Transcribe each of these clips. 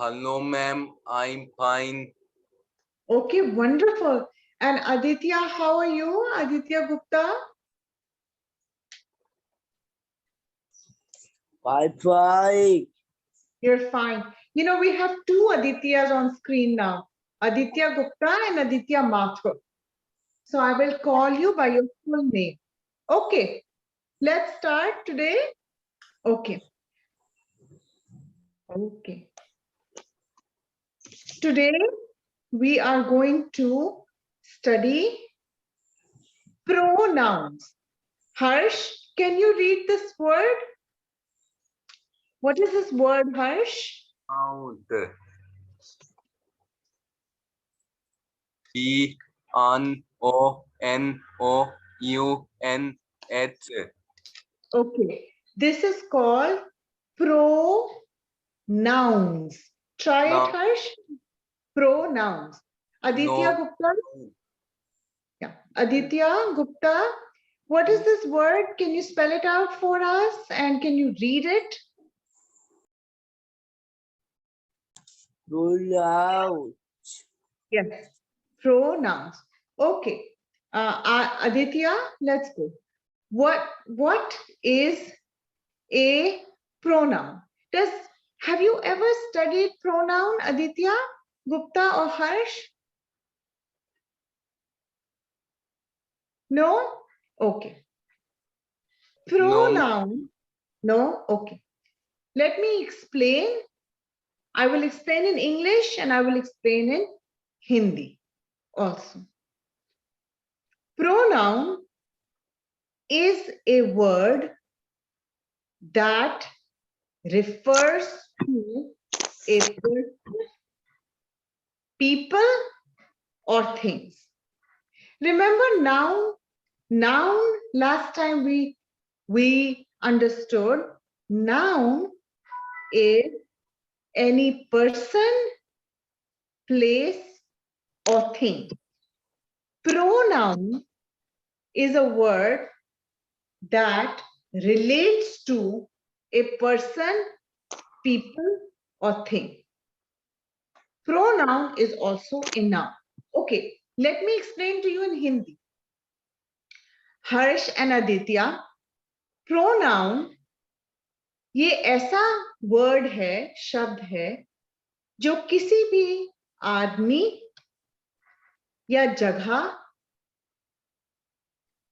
Hello, ma'am. I'm fine. Okay, wonderful. And Aditya, how are you? Aditya Gupta? Bye. You're fine. You know, we have two Adityas on screen now, Aditya Gupta and Aditya Mathur. So I will call you by your full name. Okay, let's start today. Okay. Okay. Today, we are going to study pronouns. Harsh, can you read this word? What is this word, Harsh? Out. P-R-O-N-O-U-N-H. Okay, this is called pronouns. Try it, Now, Harsh. Pronouns. Aditya no. Gupta. Yeah. Aditya Gupta. What is this word? Can you spell it out for us? And can you read it? Pronoun. Yes. Pronouns. Okay. Aditya, let's go. What is a pronoun? Have you ever studied pronoun, Aditya Gupta or Harsh? No? Okay. Pronoun. No? Okay. Let me explain. I will explain in English and I will explain in Hindi also. Pronoun is a word that refers to a person, people, or things. Remember noun last time we understood noun is any person, place, or thing. Pronoun is a word that relates to a person, people, or thing. Pronoun is also a noun. Okay, let me explain to you in Hindi. Harsh and Aditya, pronoun ये ऐसा word है, शब्द है, जो किसी भी आदमी या जगह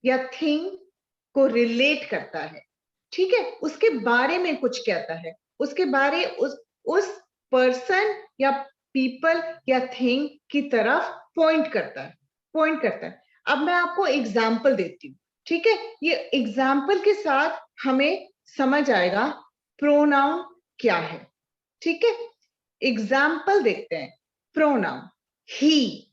या थिंग को रिलेट करता है. ठीक है, उसके बारे में कुछ कहता है, उसके बारे उस पर्सन या पीपल या थिंग की तरफ पॉइंट करता है. अब मैं आपको एग्जाम्पल देती हूँ. ठीक है, ये एग्जाम्पल के साथ हमें समझ आएगा प्रोनाउन क्या है. ठीक है, एग्जाम्पल देखते हैं. Pronoun he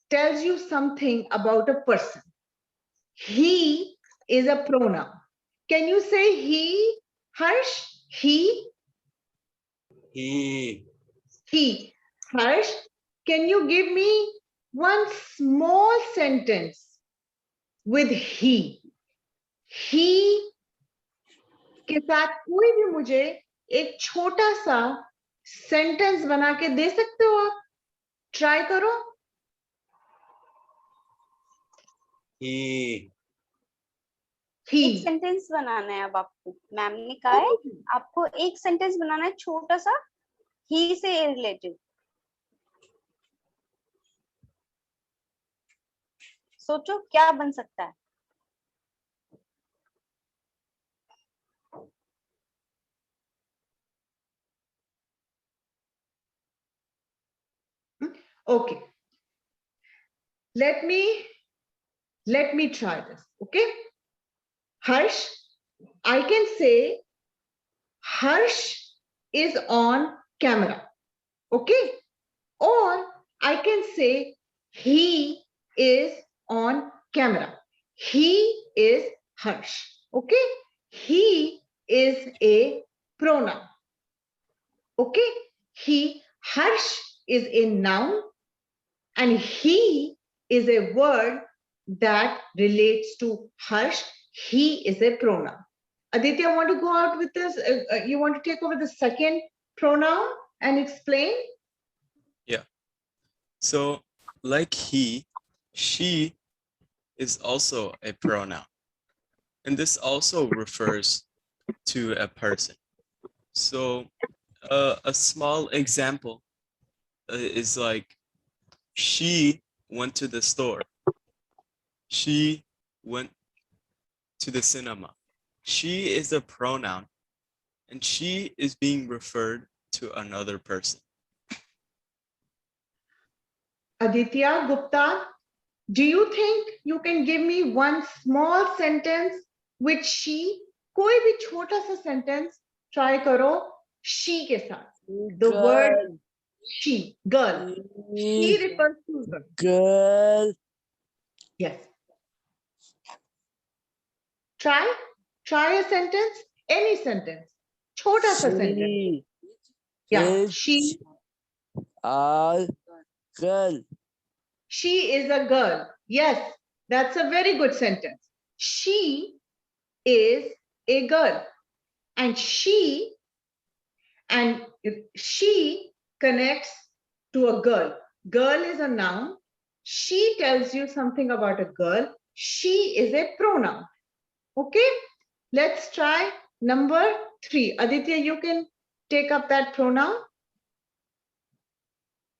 tells you something about a person. He is a pronoun. Can you say he, Harsh? He. Harsh, can you give me one small sentence with he? He के साथ कोई भी मुझे एक छोटा सा सेंटेंस बना के दे सकते हो आप? ट्राई करो. एक सेंटेंस बनाना है. अब आपको मैम ने कहा है आपको एक सेंटेंस बनाना है छोटा सा ही से रिलेटेड. सोचो क्या बन सकता है. Okay, let me try this. Okay, Harsh, I can say Harsh is on camera. Okay, or I can say he is on camera. He is Harsh. Okay, he is a pronoun. Okay, Harsh is a noun and he is a word that relates to Harsh. He is a pronoun. Aditya, want to go out with this? You want to take over the second pronoun and explain? Yeah. So like he, she is also a pronoun. And this also refers to a person. So a small example is like she went to the store. She went to the cinema. She is a pronoun and she is being referred to another person. Aditya Gupta, do you think you can give me one small sentence with she? कोई भी छोटा सा sentence try करो she के साथ. The word she, girl. She refers to girl. Girl. Yes. Try a sentence, any sentence. छोटा सा sentence. She Yeah, is she a girl. She is a girl. Yes, that's a very good sentence. She is a girl. And she connects to a girl. Girl is a noun. She tells you something about a girl. She is a pronoun. Okay, let's try number 3. Aditya, you can take up that pronoun.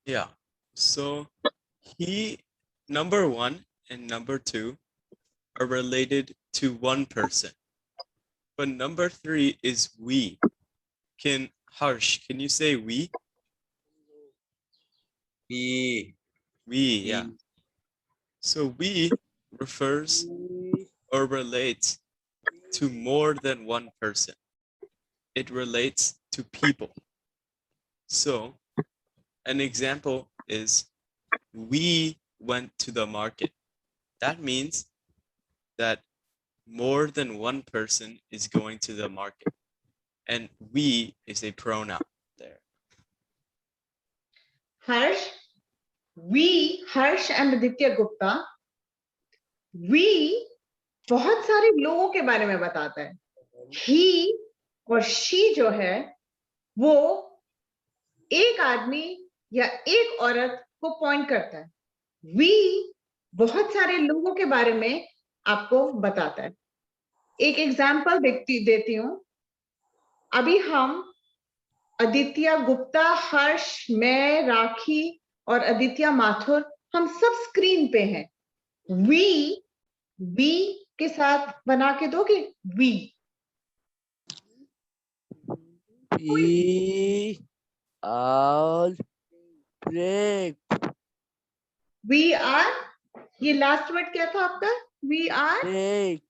Yeah. So he, number 1 and number 2 are related to one person. But number 3 is we. Harsh, can you say we? We. We, yeah. So we refers or relates to more than one person. It relates to people. So an example is we went to the market. That means that more than one person is going to the market. And we is a pronoun there. Harsh, Harsh and Aditya Gupta, we बहुत सारे लोगों के बारे में बताता है. He और she जो है वो एक आदमी या एक औरत को पॉइंट करता है. We बहुत सारे लोगों के बारे में आपको बताता है. एक एग्जाम्पल देती हूं. अभी हम आदित्य गुप्ता, हर्ष, मैं, राखी और आदित्य माथुर हम सब स्क्रीन पे हैं. वी के साथ बना के दोगे. We are break. We are, ये लास्ट वर्ड क्या था आपका? We are, Break.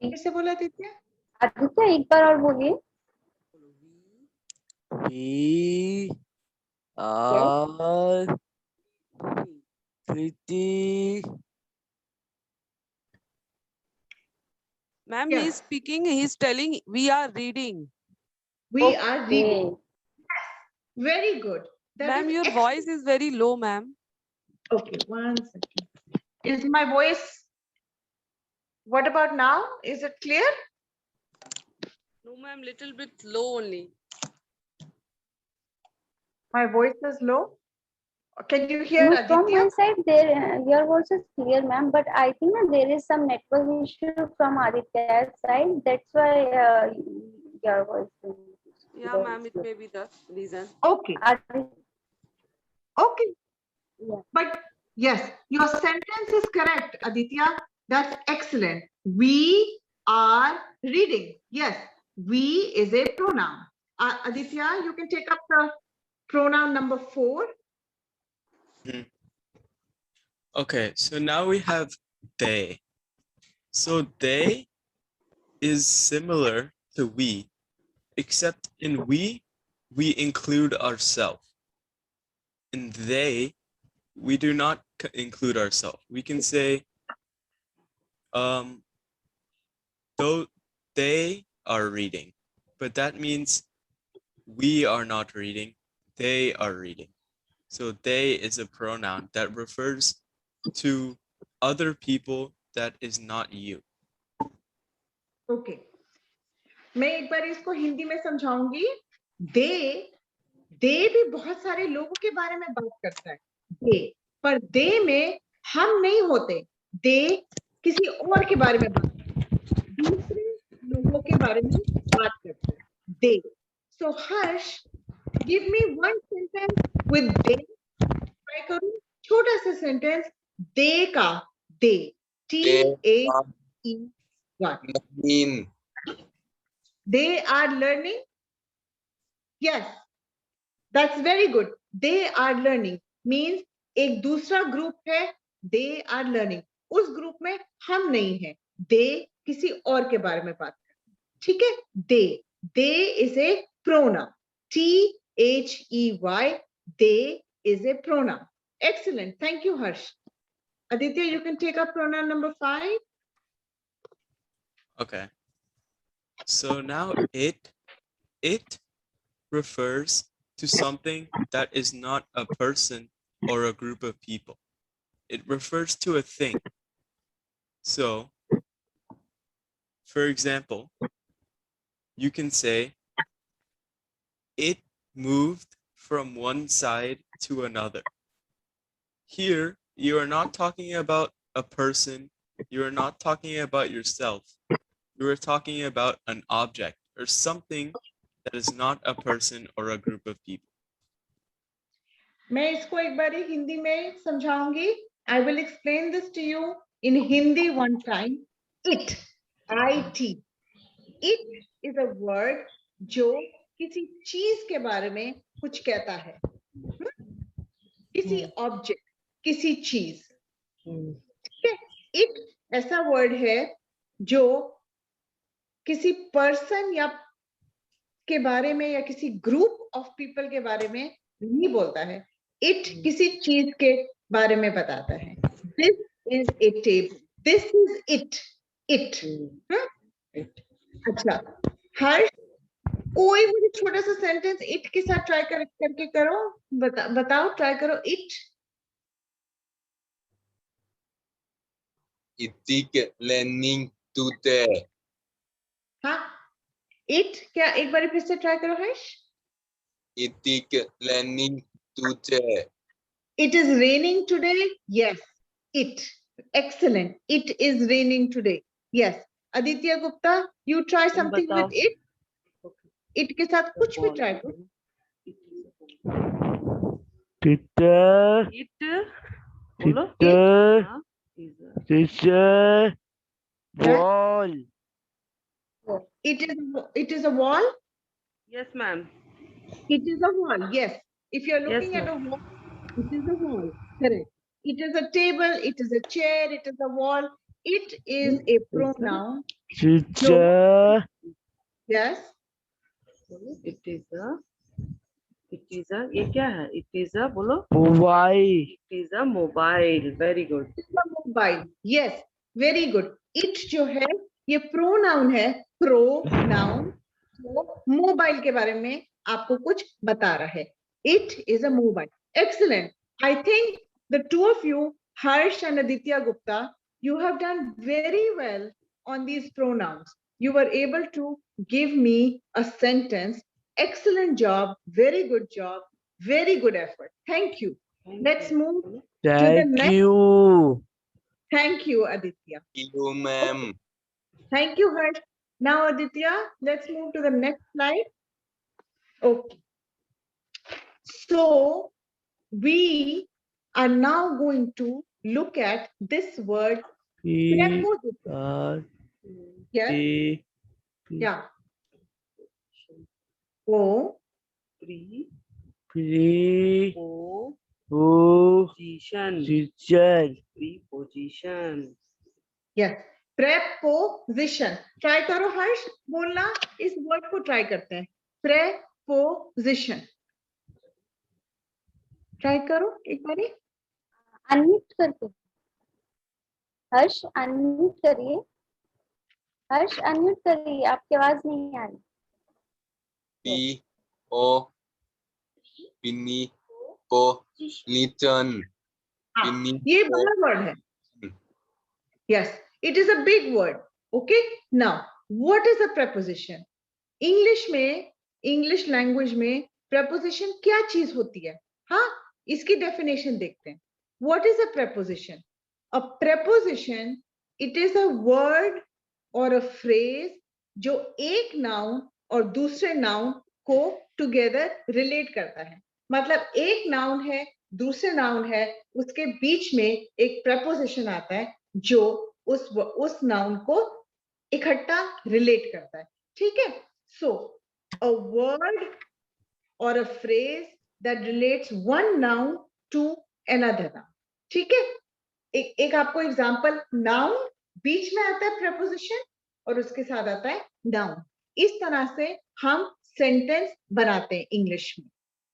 फिर से बोला आदित्य. आदित्य एक बार और बोलिए. We are pretty. Ma'am, Yes. he's speaking, he's telling we are reading. We are reading. Okay. Very good. That Ma'am, is your excellent. voice is very low, ma'am. Okay, 1 second. Is my voice, what about now? Is it clear? No, ma'am, little bit low only. My voice is low. Can you hear No, from Aditya? my side, there your voice is clear, ma'am. But I think that there is some network issue from Aditya's side. That's why your voice. Yeah, ma'am, it may be the reason. Okay, okay. Yeah. But yes, your sentence is correct, Aditya. That's excellent. We are reading. Yes, we is a pronoun. Aditya, you can take up the pronoun number 4. Okay, so now we have they. So they is similar to we, except in we include ourselves. In they, we do not include ourselves. We can say, though they are reading, but that means we are not reading, they are reading. So they is a pronoun that refers to other people that is not you. Okay, मैं एक बार इसको हिंदी में समझाऊंगी. दे भी बहुत सारे लोगों के बारे में बात करता है. दे, पर दे में हम नहीं होते. दे किसी और के बारे में बात करता है, दूसरे लोगों के बारे में बात करता है. They. So Harsh, give me one sentence with they. Try करूं, छोटा सा सेंटेंस. दे का, दे, They are TAE1. learning. They are learning. Yes, that's very good. They are learning means एक दूसरा ग्रुप है. They are learning. उस ग्रुप में हम नहीं हैं. They किसी और के बारे में बात करते हैं. ठीक है. They is a pronoun. THEY. They is a pronoun. Excellent. Thank you, Harsh. Aditya, you can take up pronoun number 5. Okay. So now it refers to something that is not a person or a group of people. It refers to a thing. So, for example, you can say, it moved from one side to another. Here, you are not talking about a person, you are not talking about yourself. You are talking about an object or something that is not a person or a group of people. मैं इसको एक बार हिंदी में समझाऊंगी. I will explain this to you in Hindi one time. It, IT. It is a word जो किसी चीज के बारे में कुछ कहता है. किसी ऑब्जेक्ट, किसी चीज. ठीक है. It ऐसा वर्ड है जो किसी पर्सन या के बारे में या किसी ग्रुप ऑफ पीपल के बारे में नहीं बोलता है. इट किसी चीज के बारे में बताता है. This is a table. This is it. अच्छा, हर्ष, कोई मुझे छोटा सा सेंटेंस इट के साथ ट्राई करके करो. बताओ, ट्राई करो. It. It is learning today. हाँ, इट क्या, एक बार फिर से ट्राई करो हर्ष. It is learning today. It is raining today. Yes, it. Excellent. It is raining today. Yes. Aditya Gupta, you try something with it. It के साथ कुछ भी try करो. Teacher, बोलो. teacher, ball. It is a wall. Yes, ma'am. It is a wall. Yes. If you are Yes, looking at a ma'am. wall, it is a wall. Correct. It is a table. It is a chair. It is a wall. It is a pronoun. Teacher, Yes. It is a ये क्या है? It is a बोलो. mobile. It is a mobile. Very good. It's a mobile. Yes. Very good. It जो है ये pronoun है. Pronoun. तो mobile के बारे में आपको कुछ बता रहा है. It is a mobile. Excellent. I think the two of you, Harsh and Aditya Gupta, you have done very well on these pronouns. You were able to give me a sentence. Excellent job. Very good job. Very good effort. Thank you. Let's move to the Thank next. you. Thank you, Aditya. You, ma'am. Thank you, Harsh. Now, Aditya, let's move to the next slide. Okay. So, we are now going to look at this word preposition. Yes. Yeah. O. Preposition. Teacher, Preposition. Yes. Preposition. Try करो हर्ष बोलना. इस word को try करते हैं. Preposition. Try करो एक बारी. Unmute करके. हर्ष अनम्यूट करिए. हर्ष अनम्यूट करिए, आपकी आवाज नहीं आ रही. P O Pini Po Listen. ये बड़ा वर्ड है. Yes, it is a big word. Okay. Now, What is a preposition? English में, इंग्लिश लैंग्वेज में preposition क्या चीज होती है? हाँ, इसकी डेफिनेशन देखते हैं. What is a preposition? A preposition, it is a word or a phrase जो एक noun और दूसरे noun को together relate करता है. मतलब एक noun है, दूसरे noun है, उसके बीच में एक preposition आता है जो उस noun को इकट्ठा relate करता है. ठीक है? So, a word or a phrase that relates one noun to another noun. ठीक है? एक आपको एग्जांपल, नाउन बीच में आता है preposition और उसके साथ आता है noun. इस तरह से हम सेंटेंस बनाते हैं इंग्लिश में.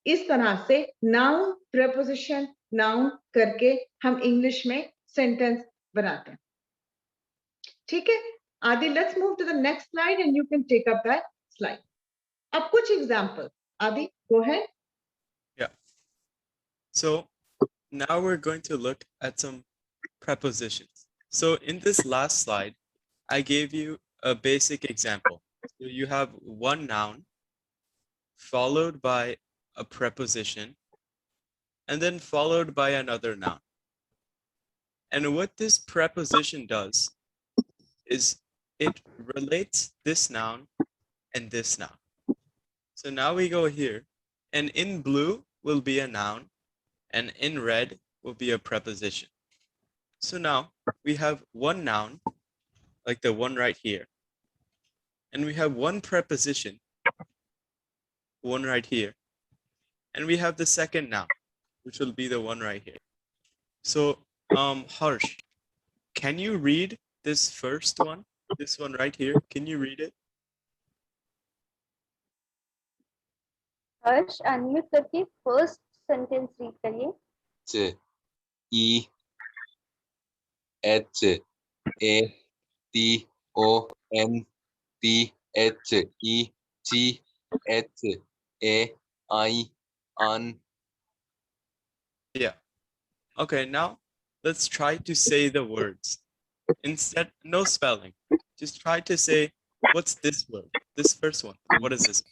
इस तरह से नाउन, preposition, noun करके हम इंग्लिश में सेंटेंस बनाते हैं. ठीक है? Adi, let's move to the next slide and you can take up that slide. अब कुछ example. Adi, go ahead. Yeah. So now we're going to look at some prepositions. So in this last slide, I gave you a basic example. So you have one noun followed by a preposition and then followed by another noun. And what this preposition does is it relates this noun and this noun. So now we go here, and in blue will be a noun, and in red will be a preposition. So now we have one noun, like the one right here, and we have one preposition, one right here, and we have the second noun, which will be the one right here. So, Harsh, can you read this first one, this one right here? Can you read it? Harsh unmute करके first sentence read करिए. H E H A T O N T H E G H A I N. Yeah. Okay, now let's try to say the words. Instead, no spelling. Just try to say, what's this word? This first one. What is this?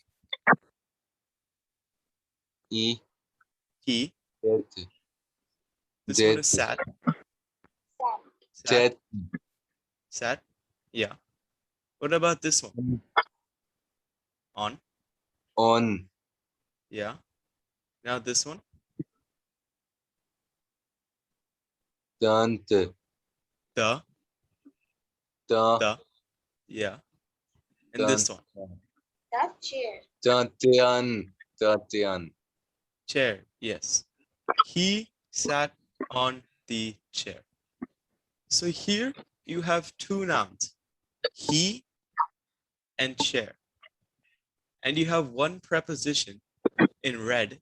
E He. H This Jet. one is sat. Sat. Jet. Sat. Yeah. What about this one? On. On. Yeah. Now this one. Dant. The. The. Yeah. And this one. That chair. Dantian. Dantian. Chair. Yes. He sat on the chair. So here you have two nouns, he and chair. And you have one preposition in red,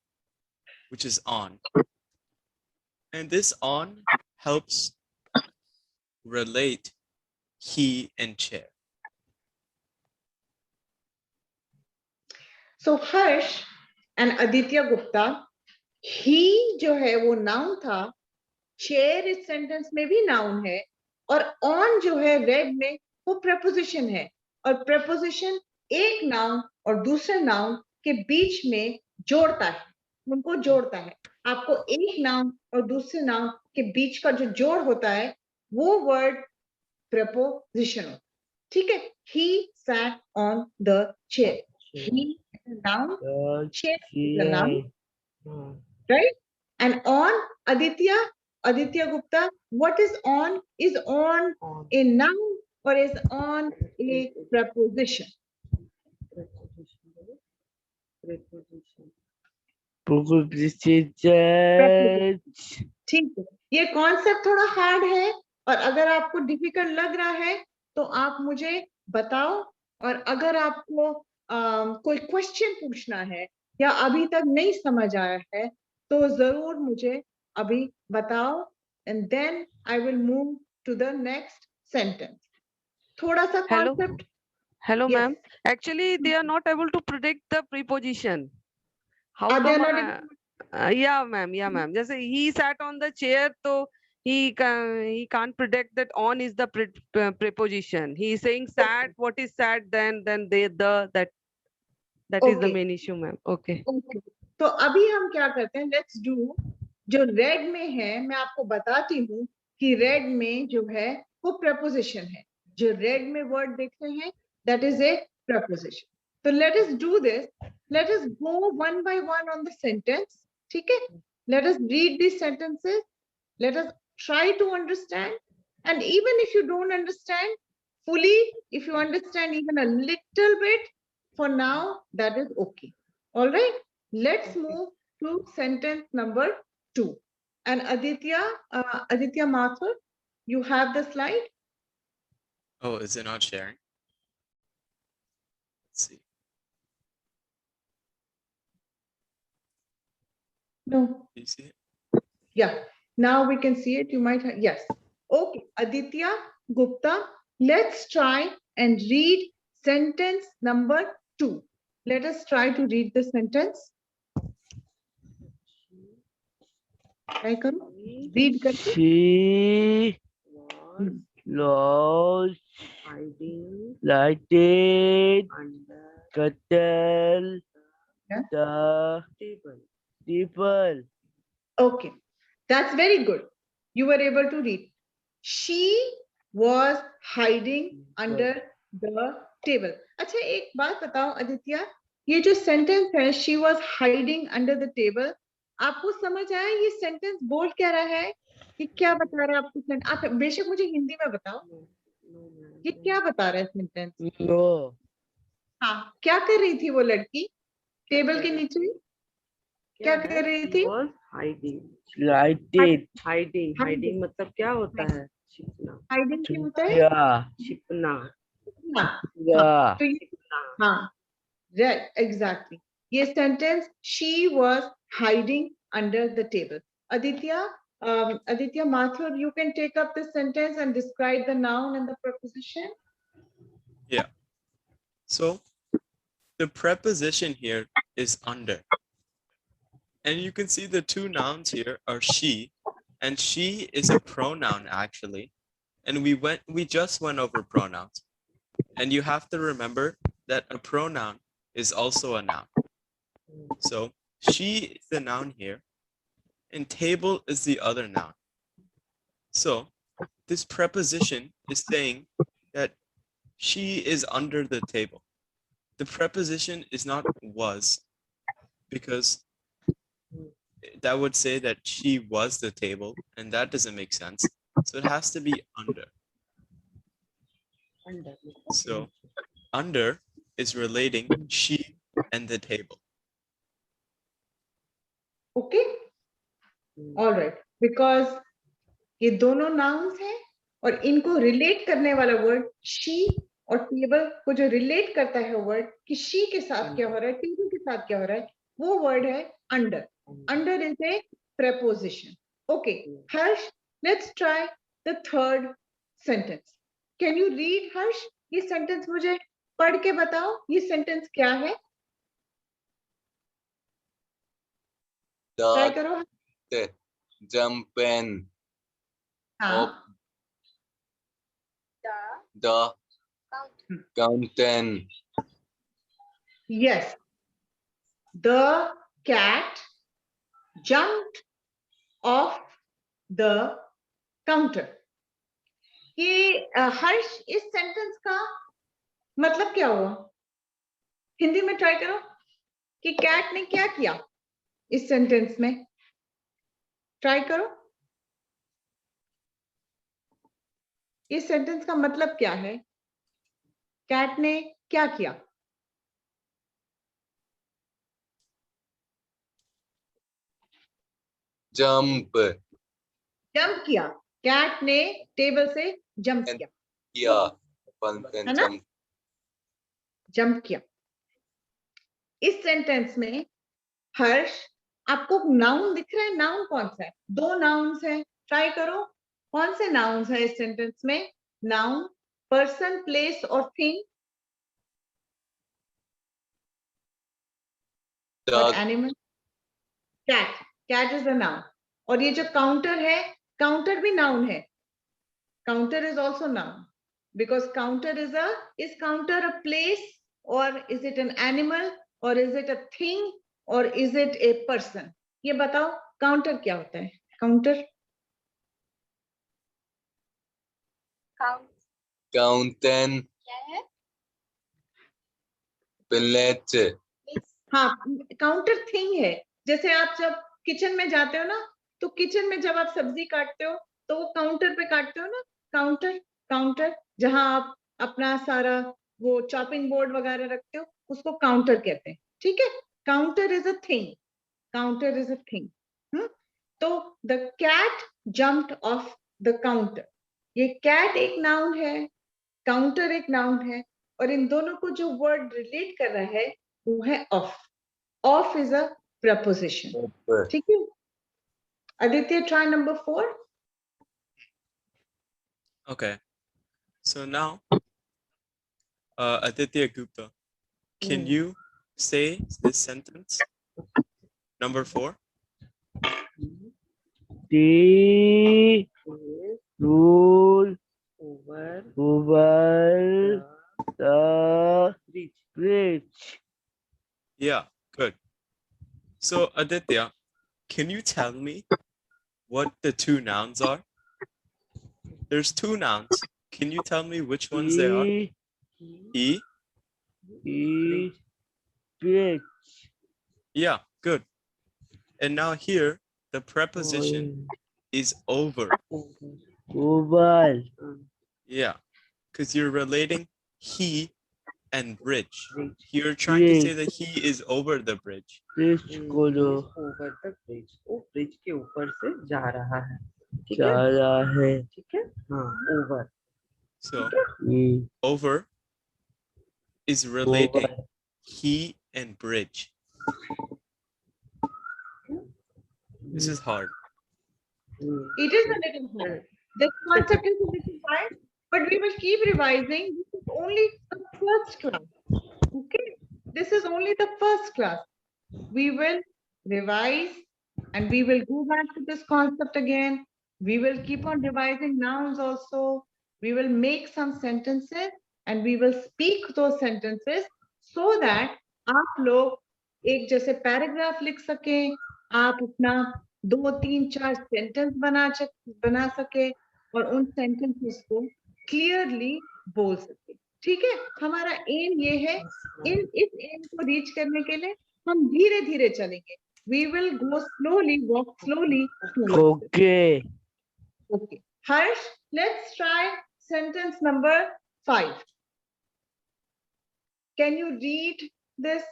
which is on. And this on helps relate he and chair. So Harsh and Aditya Gupta, he जो है वो noun था, chair इस sentence में भी noun है, और on जो है red में वो preposition है, और preposition एक noun और दूसरे noun के बीच में जोड़ता है, उनको जोड़ता है. आपको एक noun और दूसरे noun के बीच का जो जोड़ होता है वो word preposition होता है. ठीक है? He sat on the chair. He is a noun, chair is a noun, right? And on, Aditya Gupta, what is on? Is on a noun or is on a preposition? ठीक है, ये concept थोड़ा hard है और अगर आपको difficult लग रहा है तो आप मुझे बताओ, और अगर आपको कोई क्वेश्चन पूछना है या अभी तक नहीं समझ आया है तो जरूर मुझे अभी बताओ, and then I will move to the next sentence. थोड़ा सा concept. Hello, Yes. ma'am. Actually, they are not able to predict the preposition. How Are they come? not Yeah, ma'am. Yeah, ma'am. जैसे he sat on the chair, तो he can't predict that on is the preposition. He is saying sad. What is sad? Then that is the Okay. main issue, ma'am. Okay. Okay. तो अभी हम क्या करते हैं, let's do जो red में है, मैं आपको बताती हूँ कि रेड में जो है वो प्रपोजिशन है. जो रेड में वर्ड देख रहे हैं, दैट इज ए प्रपोजिशन. तो let us do this. Let us go one by one on the sentence. ठीक है, let us read this sentences. Let us try to understand, and even if you don't understand fully, if you understand even a little bit, for now that is okay. All right, let's move to sentence number 2. And Aditya Mathur, you have the slide. Oh, is it not sharing? Let's see. No. Do you see it? Yeah, now we can see it. You might have, yes. Okay, Aditya Gupta, let's try and read sentence number 2. Let us try to read the sentence. Try करो, read करके. She Was lost hiding lighted under kettle Yeah. the table. people. Okay, that's very good. You were able to read. She was hiding under the table. अच्छा, एक बात बताओ आदित्य, ये जो sentence है, she was hiding under the table, आपको समझ आया ये सेंटेंस बोल क्या रहा है, कि क्या बता रहा है आपको? आप बेशक मुझे हिंदी में बताओ, No, ma'am. ये क्या बता रहा है सेंटेंस? No. हाँ, क्या कर रही थी वो लड़की टेबल के नीचे? क्या है? कर रही She थी? was hiding. Lighted. Hiding. Hiding मतलब क्या होता है? छिपना. हाइडिंग क्या होता है? Yeah. छिपना. हाँ, Yeah. तो ये छिपना. हाँ, right, exactly. ये sentence, she was hiding under the table. Aditya Mathur, you can take up this sentence and describe the noun and the preposition. Yeah. So the preposition here is under. And you can see the two nouns here are she, and she is a pronoun actually. And we just went over pronouns. And you have to remember that a pronoun is also a noun. So she is the noun here, and table is the other noun. So this preposition is saying that she is under the table. The preposition is not was, because that would say that she was the table, and that doesn't make sense. So it has to be under. Under. So under is relating she and the table. Okay, all right, because ये दोनों nouns हैं और इनको relate करने वाला word she और table को जो relate करता है word कि she के साथ क्या हो रहा है, table के साथ क्या हो रहा है, वो word है under. Under is a preposition. Okay, Harsh, let's try the third sentence. Can you read, Harsh? ये sentence मुझे पढ़ के बताओ, ये sentence क्या है? Try करो. The jump in हाँ. of the fountain. Yes. The cat jumped off the counter. ये हर्ष, इस सेंटेंस का मतलब क्या हुआ? हिंदी में ट्राई करो कि कैट ने क्या किया इस सेंटेंस में. ट्राई करो. इस सेंटेंस का मतलब क्या है? कैट ने क्या किया? Jump जंप किया. कैट ने टेबल से जंप किया. किया. है ना? जंप किया. इस सेंटेंस में हर्ष, आपको नाउन दिख रहा है? नाउन कौन सा है? दो नाउन्स हैं. ट्राई करो, कौन से नाउन्स है इस सेंटेंस में? नाउन, पर्सन, प्लेस और thing. What animal? Cat. Cat is a noun. और ये जो काउंटर है, काउंटर भी नाउन है. Counter is also noun because counter is counter a place, or is it an animal, or is it a thing, or is it a person? ये बताओ counter क्या होता है? Counter count Counten. क्या है? Plate. हाँ, counter thing है. जैसे आप जब किचन में जाते हो ना, तो किचन में जब आप सब्जी काटते हो तो वो काउंटर पे काटते हो ना. काउंटर काउंटर जहां आप अपना सारा वो चॉपिंग बोर्ड वगैरह रखते हो, उसको काउंटर कहते हैं. ठीक है, counter is a thing. Counter is a thing. तो the cat jumped off the counter. ये कैट एक नाउन है, काउंटर एक नाउन है, और इन दोनों को जो वर्ड रिलेट कर रहा है वो है of. Of is a preposition. ठीक है. Aditya, try number 4. Okay. So now, Aditya Gupta, can you say this sentence? Number 4. The rule Over over the bridge. bridge. Yeah, good. So Aditya, can you tell me what the two nouns are? There's two nouns. Can you tell me which ones they are? He. Bridge. Yeah, good. And now here, the preposition is over. Over. Yeah, because you're relating he and bridge. You're trying to say that he is over the bridge. Bridge को जो Over the bridge. वो bridge के ऊपर से जा रहा है. ठीक जा है. रहा है. ठीक है. हाँ, over. So hmm, over is relating over. he and bridge. This is hard. It is a little hard. This concept is a little hard, but we will keep revising. This is only the first class. Okay, this is only the first class. We will revise and we will go back to this concept again. We will keep on revising nouns also. We will make some sentences and we will speak those sentences so that आप लोग एक जैसे paragraph लिख सके, आप अपना 2, 3, 4 sentence बना सके और उन सेंटेंसेस को क्लियरली बोल सके. ठीक है, हमारा एम ये है. इस एम को रीच करने के लिए हम धीरे धीरे चलेंगे. We will go slowly, walk slowly towards it. Okay. Okay. Harsh, let's try sentence number 5. Can you read this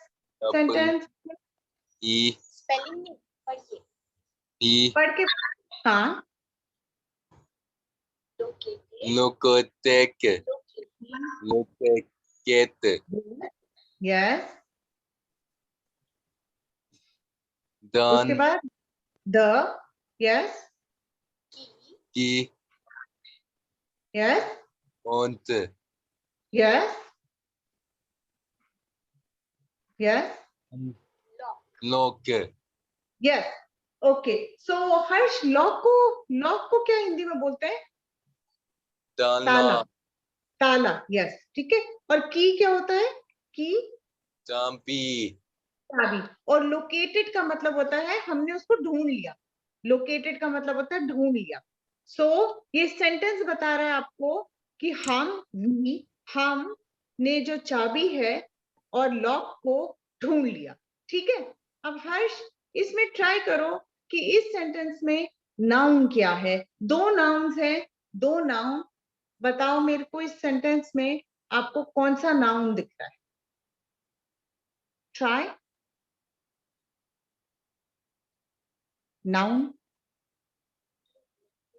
sentence? E. Spelling नहीं पढ़िए. E. पढ़ के. हाँ. Lokotek. Lokeket. Yes. उसके Dan. बाद the. Yes. Ki. Yes. Und. Yes. Yes. Lok. Yes. Okay. So Harsh, lock को क्या हिंदी में बोलते हैं? ताला. Dala. ताला. यस. ठीक है. और की क्या होता है? की Champi. चाबी. और लोकेटेड का मतलब होता है हमने उसको ढूंढ लिया. लोकेटेड का मतलब होता है ढूंढ लिया. सो ये सेंटेंस बता रहा है आपको कि हम ने जो चाबी है और लॉक को ढूंढ लिया. ठीक है. अब हर्ष, इसमें ट्राई करो कि इस सेंटेंस में नाउन क्या है. 2 नाउन्स हैं. 2 नाउन बताओ मेरे को. इस सेंटेंस में आपको कौन सा नाउन दिख रहा है? Try. Noun.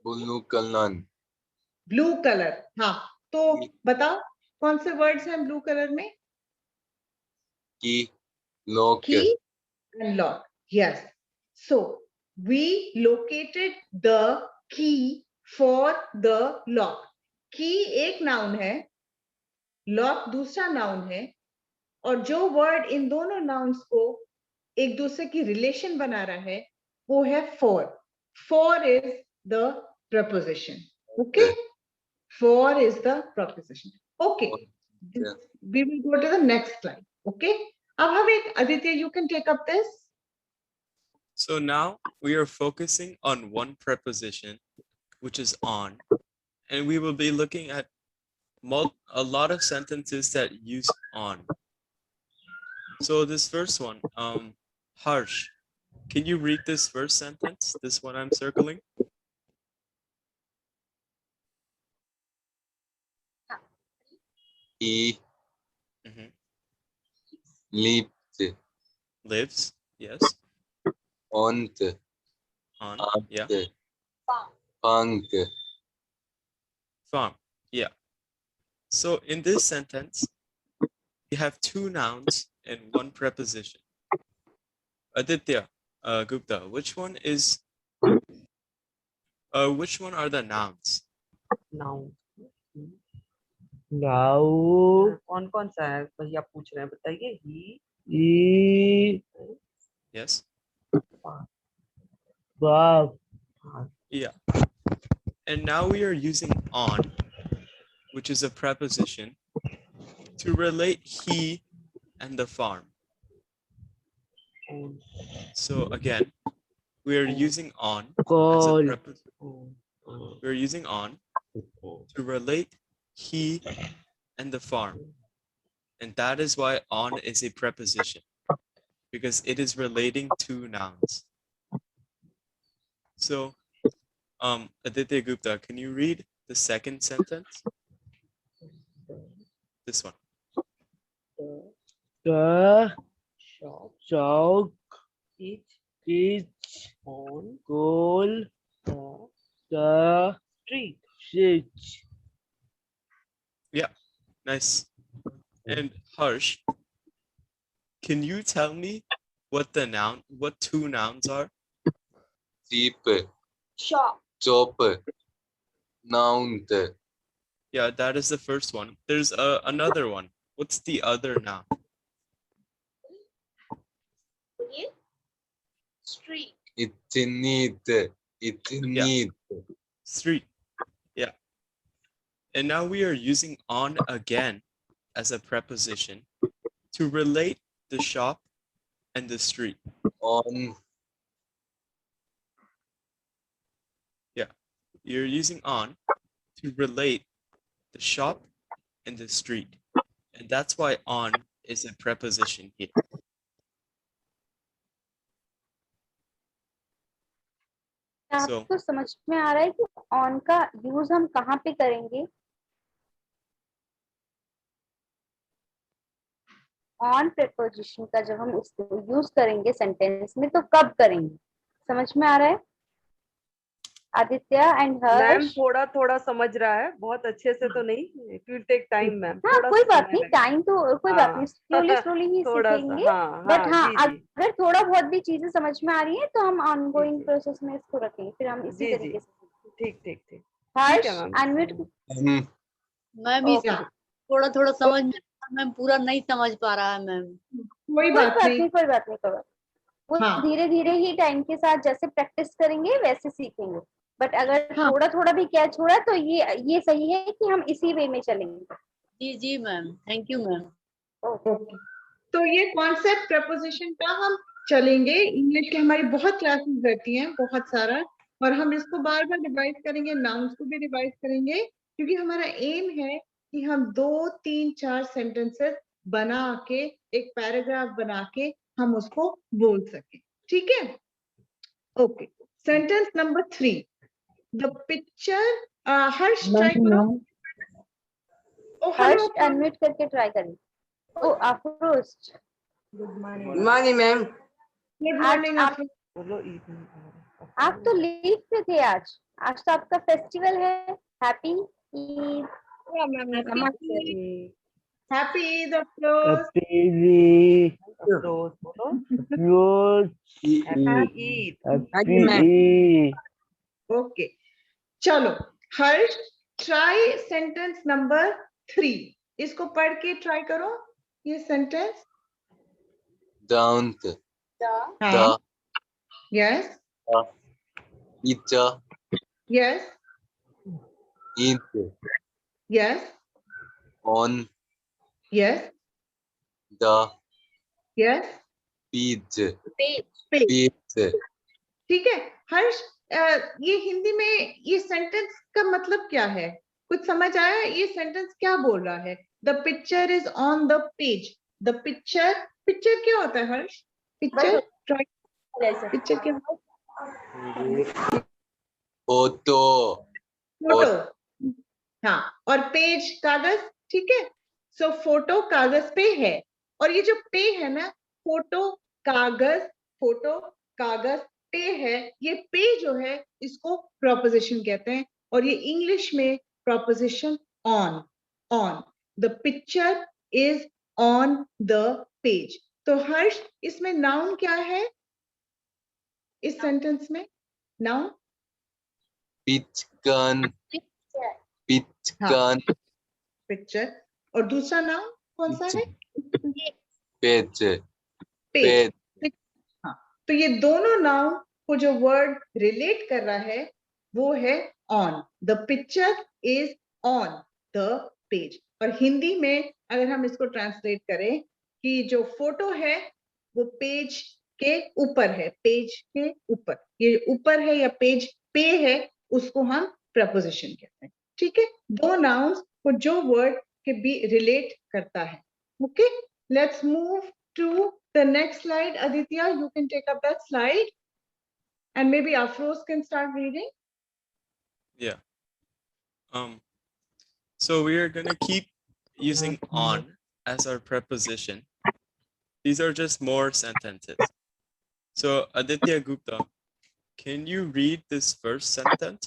Blue kalan. Blue colour. हाँ, तो बताओ कौन से वर्ड्स हैं ब्लू कलर में? Ki. Lok. Key and lock. Yes. So we located the key for the lock. Key एक नाउन है, लॉक दूसरा नाउन है, और जो वर्ड इन दोनों नाउन्स को एक दूसरे की रिलेशन बना रहा है वो है for. For is the preposition. Okay. For is the preposition. Okay. Yeah. We will go to the next slide. Okay. अब हम एक Aditya, you can take up this. So now we are focusing on one preposition, which is on, and we will be looking at a lot of sentences that use on. So this first one, Harsh, can you read this first sentence? This one I'm circling. He Mhm. lived Lives, yes. on the On, yeah. farm. Farm, yeah. So in this sentence, we have two nouns and one preposition. Aditya, Gupta, which one are the nouns? Now. now, कौन कौन सा है भैया पूछ रहे हैं बताइए. He, e, Yes. bab, Yeah. And now we are using on, which is a preposition, to relate he and the farm. So again, we are using on as a call, preposition. We're using on to relate he and the farm. And that is why on is a preposition, because it is relating two nouns. So, Aditya Gupta, can you read the second sentence? This one. the shop chalk each is on call the the street. switch. Nice. And Harsh, can you tell me what two nouns are? Sheep, chop, noun, Yeah, that is the first one. There's another one. What's the other noun? it need, Street. Yeah. And now we are using on again as a preposition to relate the shop and the street. on, You're using on to relate the shop and the street. And that's why on is a preposition here. So, आपको समझ में आ रहा है कि on का use हम कहाँ पे करेंगे? ऑन प्रीपोजिशन का जब हम इसको यूज करेंगे सेंटेंस में तो कब करेंगे? समझ में आ रहा है? आदित्य एंड मैम हर्ष. थोड़ा थोड़ा समझ रहा है, बहुत अच्छे से तो नहीं. It will take time ma'am. हाँ, कोई बात नहीं, टाइम तो कोई बात नहीं, स्लोली हाँ, स्लोली ही थोड़ा सा. सीखेंगे. हाँ बट हाँ हाँ, जी जी अगर थोड़ा बहुत भी चीजें समझ में आ रही हैं तो हम ऑनगोइंग जी. प्रोसेस में इसको रखेंगे, फिर हम इसी जी जी तरीके से. ठीक ठीक ठीक. हर्ष है मैम. अनम्यूट. मैं भी Okay. थोड़ा थोड़ा समझ में, मैम पूरा नहीं समझ पा रहा है मैम. कोई बात नहीं. कोई बात नहीं, कोई बात. वो हाँ. धीरे धीरे ही टाइम के साथ जैसे प्रैक्टिस करेंगे वैसे सीखेंगे. बट अगर हाँ. थोड़ा थोड़ा भी कैच हो रहा है तो ये सही है कि हम इसी वे में चलेंगे. जी जी ma'am, thank you ma'am. Okay. तो ये कॉन्सेप्ट प्रपोजिशन का हम चलेंगे. इंग्लिश की हमारी बहुत क्लासेस रहती हैं, बहुत सारा, और हम इसको बार बार रिवाइज करेंगे, नाउन्स को भी रिवाइज करेंगे, क्योंकि हमारा एम है कि हम 2, 3, 4 सेंटेंसेस बना के एक पैराग्राफ बना के हम उसको बोल सके. ठीक है? Okay. Sentence number 3. The picture. Harsh try करो. ओ हर्ष हेलो. अनम्यूट करके ट्राई करें. ओ Afroz, good Good morning, ma'am. Good morning. बोलो evening. आप तो लीव पे थे आज. आज तो आपका फेस्टिवल है. Happy Eid. Happy Eid Afroz. Happy, Afroz बोलो. rose, happy Eid. Thank you, ma'am. happy, okay. चलो हर्ष, ट्राई सेंटेंस नंबर 3. इसको पढ़ के ट्राई करो ये सेंटेंस. down, हाँ. Yes. it, yes. It. Yes. On Yes. the Yes. page. Page. Page. ठीक है हर्ष, ये हिंदी में ये सेंटेंस का मतलब क्या है? कुछ समझ आया? ये सेंटेंस क्या बोल रहा है? The picture is on the page. The picture, picture क्या होता है हर्ष? पिक्चर, पिक्चर क्या होता है? Photo. फोटो. हाँ, और पेज कागज. ठीक है, सो फोटो कागज पे है. और ये जो पे है ना, फोटो कागज, फोटो कागज पे है, ये पे जो है इसको प्रोपोजिशन कहते हैं. और ये इंग्लिश में proposition on. On the picture is on the page. तो हर्ष, इसमें नाउन क्या है? इस सेंटेंस में नाउन Pitkan. हाँ, Pitkan. पिक्चर. और दूसरा नाउन कौन सा है? Page. पेज. हाँ, तो ये दोनों नाउन को जो वर्ड रिलेट कर रहा है वो है on. The picture is on the page. और हिंदी में अगर हम इसको ट्रांसलेट करें कि जो फोटो है वो पेज के ऊपर है, पेज के ऊपर, ये ऊपर है या पेज पे है, उसको हम प्रपोजिशन कहते हैं. ठीक है, दो नाउन्स को जो वर्ड के भी रिलेट करता है. Okay, let's move to the next slide. Aditya, you can take up that slide and maybe Afroz can start reading. Yeah. So we are gonna keep using on as our preposition. These are just more sentences. So Aditya Gupta, can you read this first sentence?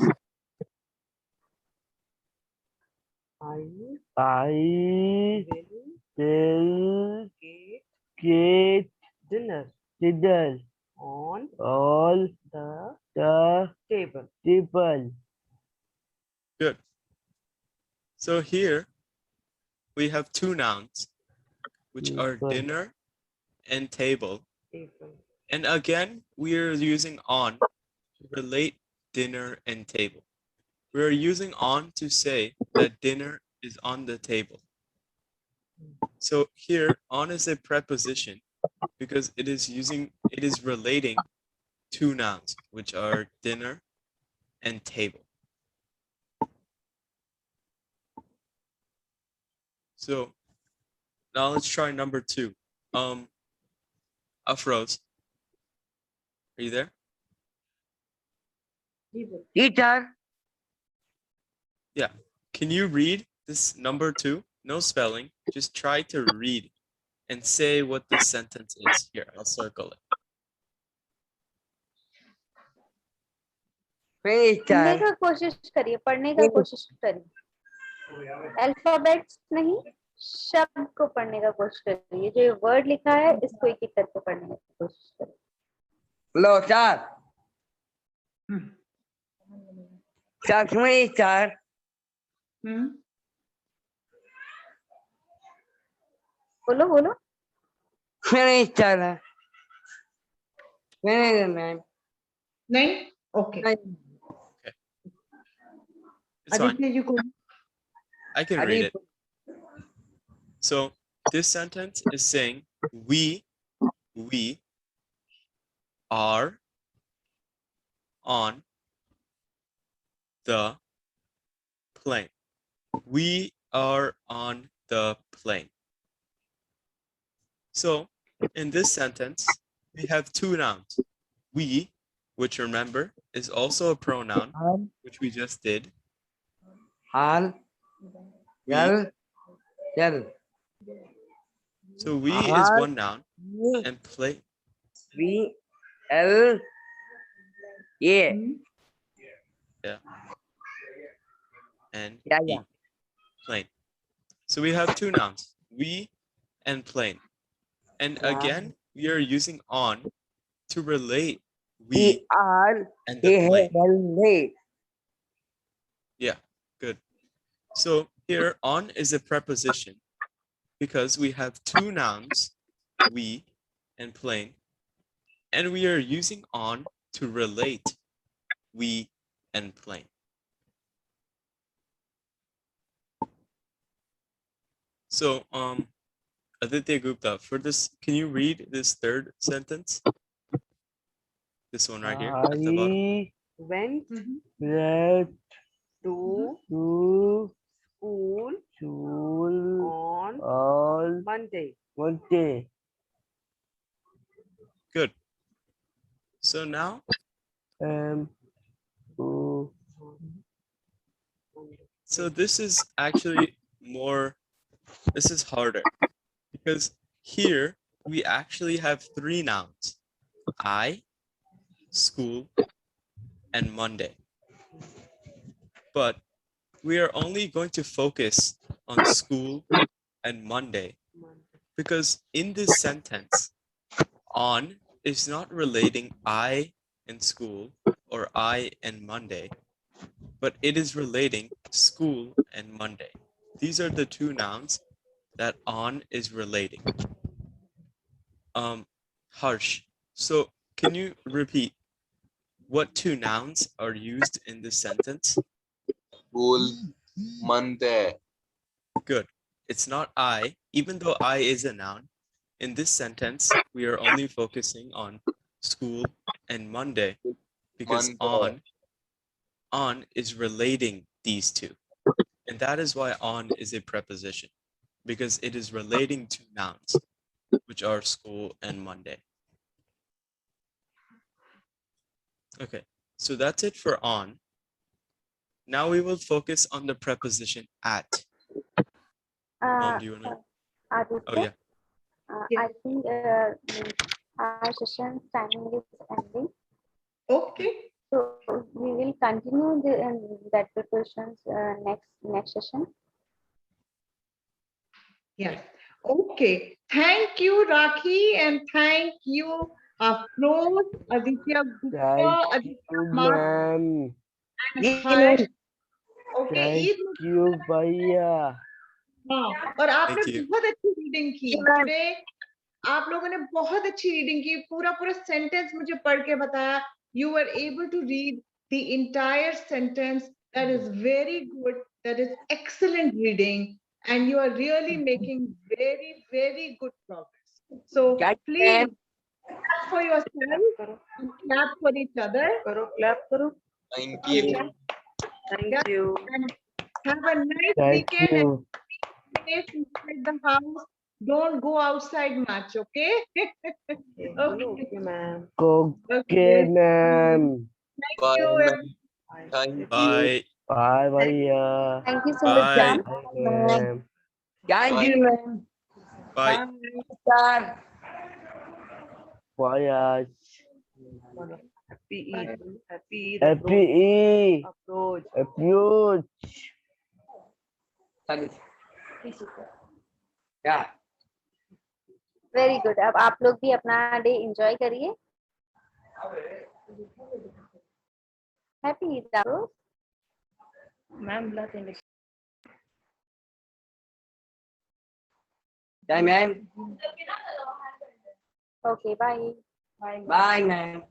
I will get dinner on all the table. table. Good. So here we have two nouns, which are Table. dinner and table. Table. And again, we are using on to relate dinner and table. We are using on to say that dinner is on the table. So here, on is a preposition because it is relating two nouns, which are dinner and table. So now let's try number 2. Afroz, are you there? Teacher. Yeah. Can you read this number 2? No spelling, just try to read and say what the sentence is. Here, I'll circle it. पढ़ने Teacher. का कोशिश करिए, पढ़ने का कोशिश करिए. Alphabets नहीं, शब्द को पढ़ने का कोशिश करिए. जो वर्ड लिखा है इसको एक एक करके पढ़ने की कोशिश करिए. Hello, sir. Sir, sir. बोलो बोलो. Finish, sir. Finish, ma'am. नहीं, okay. It's fine. Aditya, you go. I can read it. So this sentence is saying we are on the plane. We are on the plane. So in this sentence, we have two nouns. We, which remember is also a pronoun, which we just did. Al. Yell. Yell. So we is one noun and plane. V. L. A. Yeah. And Yeah, E, yeah. plane. So we have two nouns, we and plane. And again, we are using on to relate we R. and the plane. A. Yeah, good. So here on is a preposition because we have two nouns, we and plane, and we are using on to relate we and plane. So, Aditya Gupta, for this, can you read this third sentence? This one right here at the bottom. I Went went to to school school on on Monday. Monday. Good. So now, Oh, so this is actually more, this is harder because here we actually have 3 nouns: I, school, and Monday. But we are only going to focus on school and Monday because in this sentence, on is not relating I and school or I and Monday, but it is relating school and Monday. These are the 2 nouns that on is relating. Harsh, so can you repeat what 2 nouns are used in this sentence? School, Monday. Good. It's not I, even though I is a noun. In this sentence, we are only focusing on school and Monday because Monday. on is relating these 2. And that is why on is a preposition, because it is relating to nouns, which are school and Monday. Okay, so that's it for on. Now we will focus on the preposition at. Mom, do you want to? Aditya, Oh, yeah. I think our session timing is ending. Okay. So we will continue that preparations next session. Yes. Okay. Thank you, Rakhi, and thank you, Afroz, Aditya Gupta, thank Aditya you, Mathur, ma'am. and Harsh. Okay. Thank Eid you, भैया. हाँ, और आपने Thank you. बहुत अच्छी reading की today. आप लोगों ने बहुत अच्छी रीडिंग की, पूरा सेंटेंस मुझे पढ़ के बताया. You were able to read the entire sentence. That is very good. That is excellent reading, and you are really making very, very good progress. So please clap for yourself and clap for each other. clap karo. Thank you. Thank you. And have a nice Thank weekend and you. stay safe inside the house. Don't go outside much, okay? Okay. Okay, ma'am. Okay, ma'am. Thank Bye, you. ma'am. Thank you. Bye. Bye, भैया. Thank you so much, Bye. ma'am. Bye, ma'am. Thank Bye. you, ma'am. Bye. Sir. Bye, Ash. Happy Eid. Happy Eid. Happy Eid. Approach. Approach. Sorry. Yeah. Very good. अब आप लोग भी अपना day enjoy करिए. Happy Eid, Afroz. Ma'am, बुलाते हैं. Bye, ma'am. Okay, bye. Bye, ma'am.